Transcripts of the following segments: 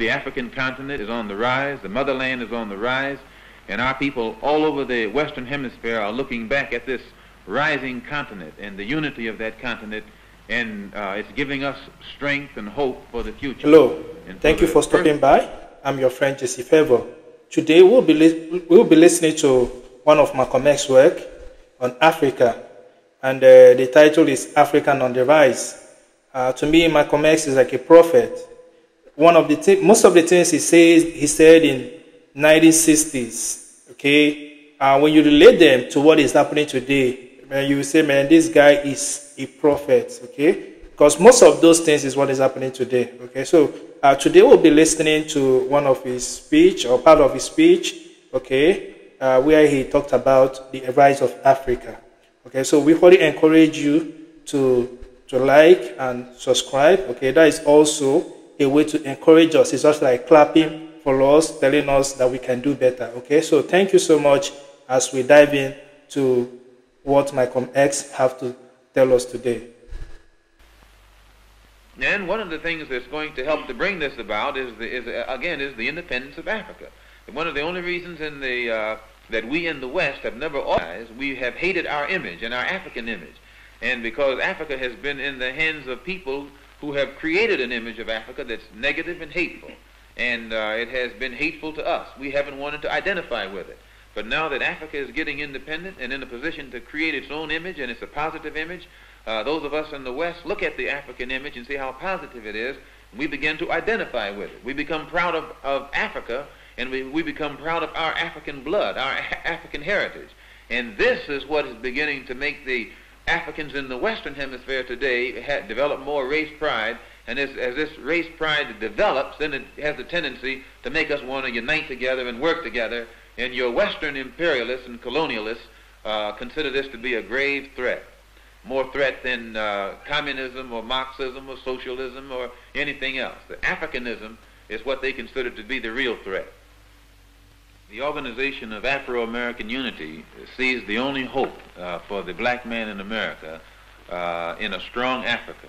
The African continent is on the rise, the motherland is on the rise, and our people all over the Western Hemisphere are looking back at this rising continent and the unity of that continent, and it's giving us strength and hope for the future. Hello, and thank you for stopping by. I'm your friend Jesse Favor. Today we'll be listening to one of Malcolm X's work on Africa, and the title is African on the Rise. To me, Malcolm X is like a prophet. Most of the things he said in 1960s, okay, when you relate them to what is happening today, man, you will say, man, this guy is a prophet, okay? Because most of those things is what is happening today, okay? So today we'll be listening to one of his speech, or part of his speech, okay, where he talked about the rise of Africa, okay? So we really encourage you to like and subscribe, okay? That is also a way to encourage us. It's just like clapping for us, telling us that we can do better, okay? So thank you so much as we dive in to what Malcolm X have to tell us today. And one of the things that's going to help to bring this about is the independence of Africa. And one of the only reasons that we in the West have never organized, we have hated our image and our African image. And because Africa has been in the hands of people who have created an image of Africa that's negative and hateful. And it has been hateful to us. We haven't wanted to identify with it. But now that Africa is getting independent and in a position to create its own image, and it's a positive image, those of us in the West look at the African image and see how positive it is, and we begin to identify with it. We become proud of Africa, and we become proud of our African blood, our African heritage. And this is what is beginning to make the Africans in the Western Hemisphere today develop more race pride, and as this race pride develops, then it has the tendency to make us want to unite together and work together, and your Western imperialists and colonialists consider this to be a grave threat, more threat than communism or Marxism or socialism or anything else. The Africanism is what they consider to be the real threat. The Organization of Afro-American Unity sees the only hope for the black man in America in a strong Africa,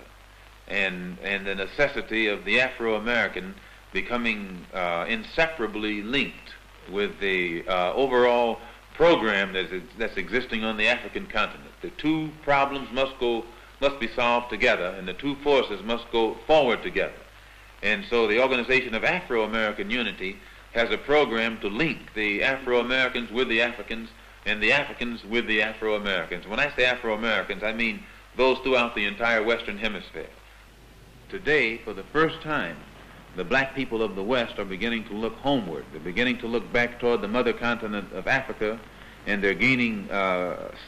and the necessity of the Afro-American becoming inseparably linked with the overall program that's existing on the African continent. The two problems must be solved together, and the two forces must go forward together. And so the Organization of Afro-American Unity has a program to link the Afro-Americans with the Africans and the Africans with the Afro-Americans. When I say Afro-Americans, I mean those throughout the entire Western Hemisphere. Today, for the first time, the black people of the West are beginning to look homeward. They're beginning to look back toward the mother continent of Africa, and they're gaining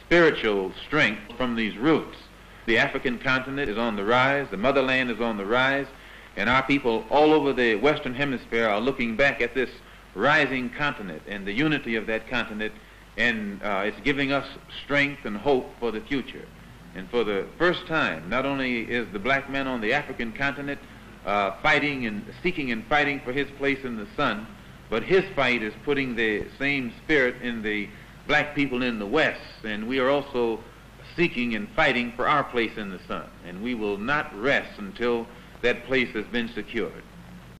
spiritual strength from these roots. The African continent is on the rise, the motherland is on the rise, and our people all over the Western Hemisphere are looking back at this rising continent and the unity of that continent, and it's giving us strength and hope for the future. And for the first time, not only is the black man on the African continent fighting and seeking and fighting for his place in the sun, but his fight is putting the same spirit in the black people in the West, and we are also seeking and fighting for our place in the sun, and we will not rest until that place has been secured.